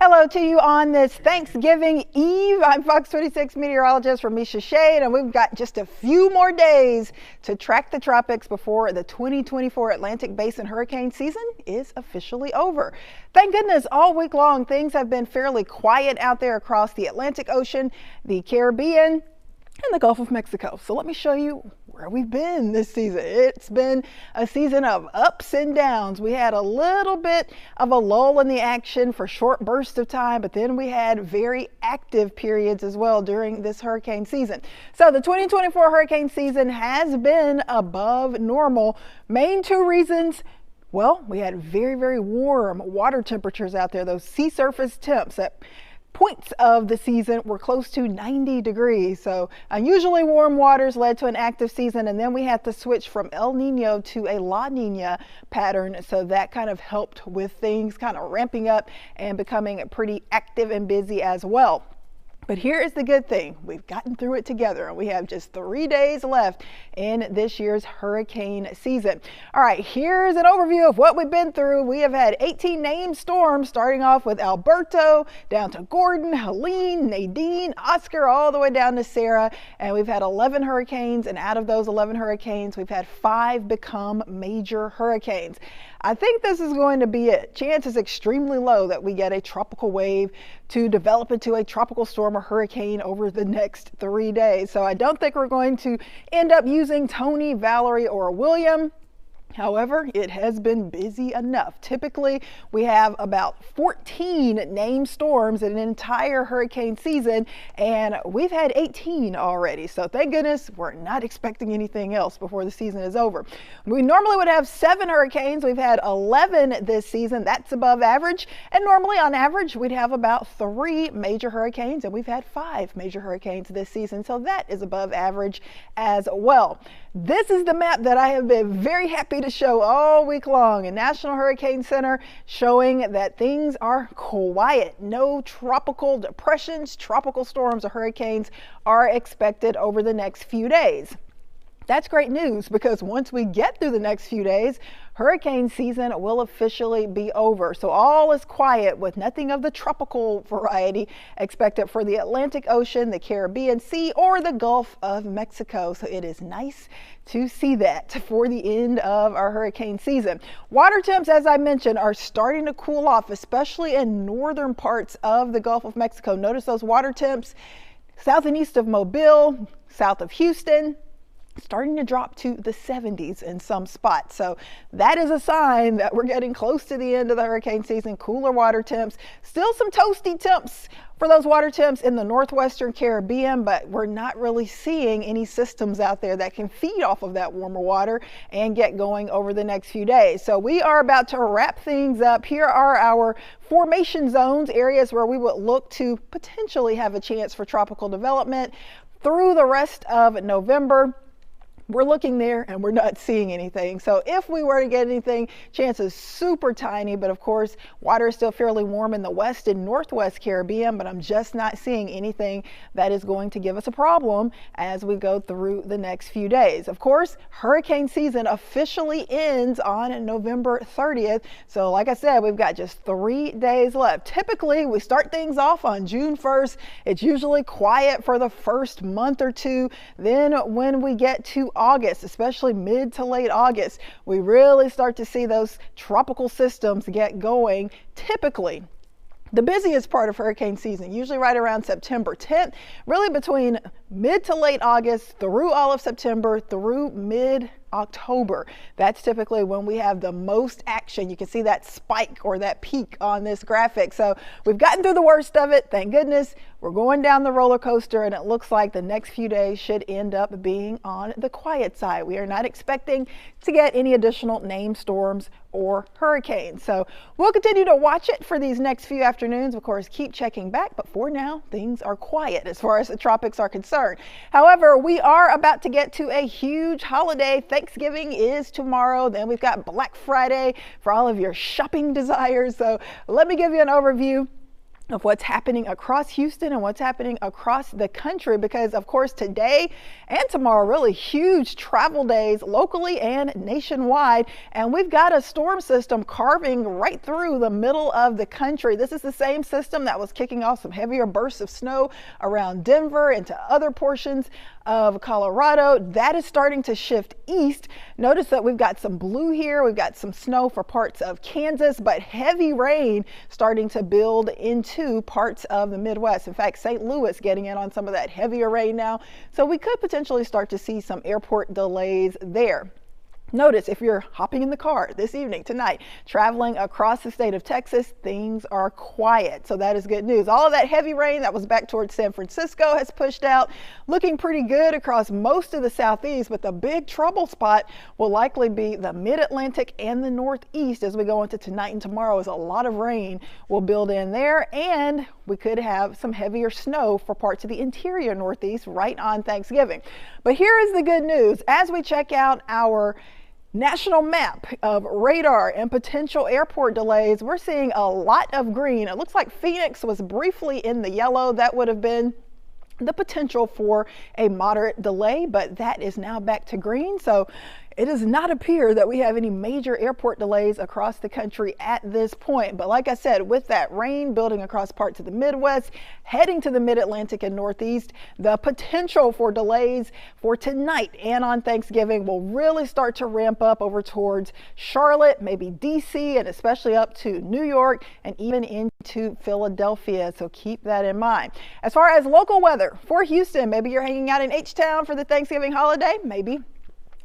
Hello to you on this Thanksgiving Eve. I'm FOX26 meteorologist Remeisha Shade, and we've got just a few more days to track the tropics before the 2024 Atlantic Basin hurricane season is officially over. Thank goodness all week long things have been fairly quiet out there across the Atlantic Ocean, the Caribbean, and the Gulf of Mexico. So let me show you where we've been this season. It's been a season of ups and downs. We had a little bit of a lull in the action for short bursts of time, but then we had very active periods as well during this hurricane season. So the 2024 hurricane season has been above normal. Main two reasons: well, we had very warm water temperatures out there, those sea surface temps that points of the season were close to 90 degrees. So unusually warm waters led to an active season, and then we had to switch from El Nino to a La Nina pattern. So that kind of helped with things kind of ramping up and becoming pretty active and busy as well. But here is the good thing. We've gotten through it together, and we have just 3 days left in this year's hurricane season. All right, here's an overview of what we've been through. We have had 18 named storms, starting off with Alberto, down to Gordon, Helene, Nadine, Oscar, all the way down to Sarah. And we've had 11 hurricanes, and out of those 11 hurricanes, we've had 5 become major hurricanes. I think this is going to be it. Chance is extremely low that we get a tropical wave to develop into a tropical storm or hurricane over the next 3 days. So I don't think we're going to end up using Tony, Valerie, or William. However, it has been busy enough. Typically, we have about 14 named storms in an entire hurricane season, and we've had 18 already. So thank goodness we're not expecting anything else before the season is over. We normally would have 7 hurricanes. We've had 11 this season. That's above average. And normally, on average, we'd have about 3 major hurricanes, and we've had 5 major hurricanes this season. So that is above average as well. This is the map that I have been very happy to show all week long, in National Hurricane Center, showing that things are quiet. No tropical depressions, tropical storms, or hurricanes are expected over the next few days. That's great news, because once we get through the next few days, hurricane season will officially be over. So all is quiet, with nothing of the tropical variety expected for the Atlantic Ocean, the Caribbean Sea, or the Gulf of Mexico. So it is nice to see that for the end of our hurricane season. Water temps, as I mentioned, are starting to cool off, especially in northern parts of the Gulf of Mexico. Notice those water temps south and east of Mobile, south of Houston, starting to drop to the 70s in some spots. So that is a sign that we're getting close to the end of the hurricane season. Cooler water temps, still some toasty temps for those water temps in the northwestern Caribbean, but we're not really seeing any systems out there that can feed off of that warmer water and get going over the next few days. So we are about to wrap things up. Here are our formation zones, areas where we would look to potentially have a chance for tropical development through the rest of November. We're looking there and we're not seeing anything. So if we were to get anything, chance is super tiny, but of course, water is still fairly warm in the west and northwest Caribbean, but I'm just not seeing anything that is going to give us a problem as we go through the next few days. Of course, hurricane season officially ends on November 30th. So like I said, we've got just 3 days left. Typically, we start things off on June 1st. It's usually quiet for the first month or two. Then when we get to August, especially mid to late August, we really start to see those tropical systems get going. Typically, the busiest part of hurricane season, usually right around September 10th, really between mid to late August through all of September through mid-October. That's typically when we have the most action. You can see that spike or that peak on this graphic. So we've gotten through the worst of it, thank goodness. We're going down the roller coaster, and it looks like the next few days should end up being on the quiet side. We are not expecting to get any additional named storms or hurricanes. So we'll continue to watch it for these next few afternoons. Of course, keep checking back, but for now, things are quiet as far as the tropics are concerned. However, we are about to get to a huge holiday. Thanksgiving is tomorrow. Then we've got Black Friday for all of your shopping desires. So let me give you an overview of what's happening across Houston and what's happening across the country, because of course today and tomorrow really huge travel days locally and nationwide, and we've got a storm system carving right through the middle of the country. This is the same system that was kicking off some heavier bursts of snow around Denver into other portions of Colorado. That is starting to shift east. Notice that we've got some blue here. We've got some snow for parts of Kansas, but heavy rain starting to build into parts of the Midwest. In fact, St. Louis getting in on some of that heavier rain now. So we could potentially start to see some airport delays there. Notice if you're hopping in the car this evening, tonight, traveling across the state of Texas, things are quiet. So that is good news. All of that heavy rain that was back towards San Francisco has pushed out, looking pretty good across most of the southeast, but the big trouble spot will likely be the mid-Atlantic and the northeast as we go into tonight and tomorrow, as a lot of rain will build in there, and we could have some heavier snow for parts of the interior northeast right on Thanksgiving. But here is the good news. As we check out our national map of radar and potential airport delays, we're seeing a lot of green. It looks like Phoenix was briefly in the yellow. That would have been the potential for a moderate delay, but that is now back to green. So it does not appear that we have any major airport delays across the country at this point. But like I said, with that rain building across parts of the Midwest, heading to the mid-Atlantic and Northeast, the potential for delays for tonight and on Thanksgiving will really start to ramp up over towards Charlotte, maybe DC, and especially up to New York and even into Philadelphia. So keep that in mind. As far as local weather for Houston, maybe you're hanging out in H-Town for the Thanksgiving holiday, maybe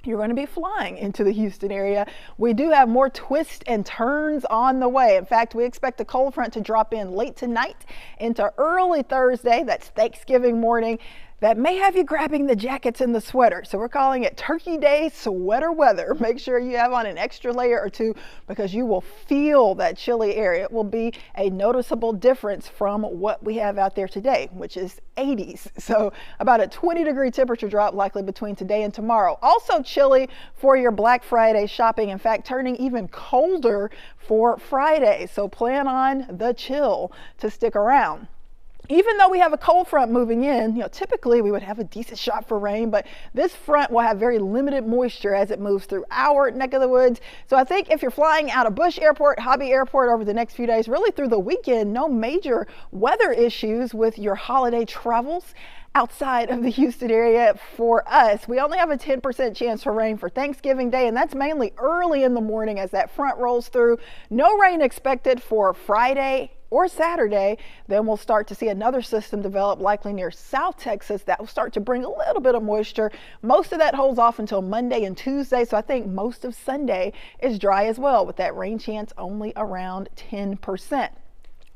you're going to be flying into the Houston area. We do have more twists and turns on the way. In fact, we expect the cold front to drop in late tonight into early Thursday. That's Thanksgiving morning. That may have you grabbing the jackets and the sweaters. So we're calling it Turkey Day sweater weather. Make sure you have on an extra layer or two, because you will feel that chilly air. It will be a noticeable difference from what we have out there today, which is 80s. So about a 20-degree temperature drop likely between today and tomorrow. Also chilly for your Black Friday shopping. In fact, turning even colder for Friday. So plan on the chill to stick around. Even though we have a cold front moving in, typically we would have a decent shot for rain, but this front will have very limited moisture as it moves through our neck of the woods. So I think if you're flying out of Bush Airport, Hobby Airport over the next few days, really through the weekend, no major weather issues with your holiday travels outside of the Houston area. For us, we only have a 10% chance for rain for Thanksgiving Day, and that's mainly early in the morning as that front rolls through. No rain expected for Friday or Saturday. Then we'll start to see another system develop, likely near South Texas, that will start to bring a little bit of moisture. Most of that holds off until Monday and Tuesday, so I think most of Sunday is dry as well, with that rain chance only around 10%.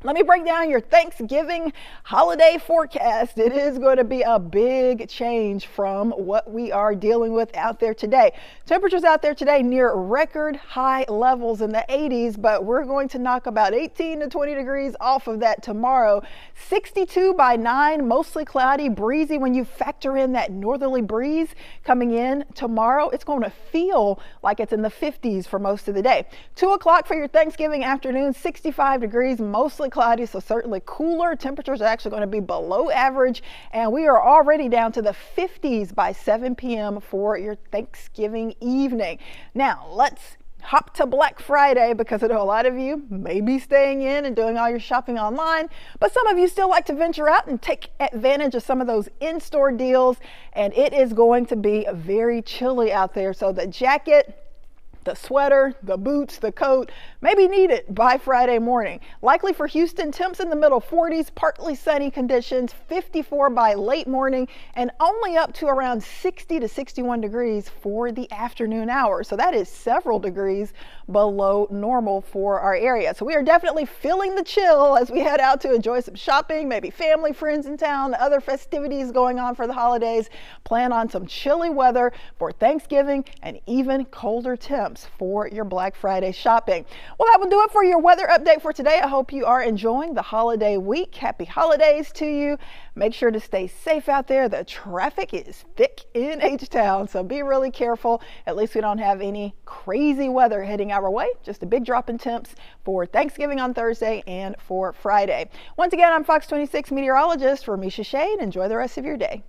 Let me break down your Thanksgiving holiday forecast. It is going to be a big change from what we are dealing with out there today. Temperatures out there today near record high levels in the 80s, but we're going to knock about 18 to 20 degrees off of that tomorrow. 62 by 9, mostly cloudy, breezy. When you factor in that northerly breeze coming in tomorrow, it's going to feel like it's in the 50s for most of the day. 2 o'clock for your Thanksgiving afternoon, 65 degrees, mostly cloudy, so certainly cooler. Temperatures are actually going to be below average, and we are already down to the 50s by 7 p.m. for your Thanksgiving evening. Now let's hop to Black Friday, because I know a lot of you may be staying in and doing all your shopping online, but some of you still like to venture out and take advantage of some of those in-store deals, and it is going to be very chilly out there. So the jacket, the sweater, the boots, the coat may be needed by Friday morning. Likely for Houston, temps in the middle 40s, partly sunny conditions, 54 by late morning, and only up to around 60 to 61 degrees for the afternoon hours. So that is several degrees below normal for our area. So we are definitely feeling the chill as we head out to enjoy some shopping, maybe family, friends in town, other festivities going on for the holidays. Plan on some chilly weather for Thanksgiving and even colder temps temps for your Black Friday shopping. Well, that will do it for your weather update for today. I hope you are enjoying the holiday week. Happy holidays to you. Make sure to stay safe out there. The traffic is thick in H-Town, so be really careful. At least we don't have any crazy weather heading our way. Just a big drop in temps for Thanksgiving on Thursday and for Friday. Once again, I'm Fox 26 meteorologist Remeisha. Enjoy the rest of your day.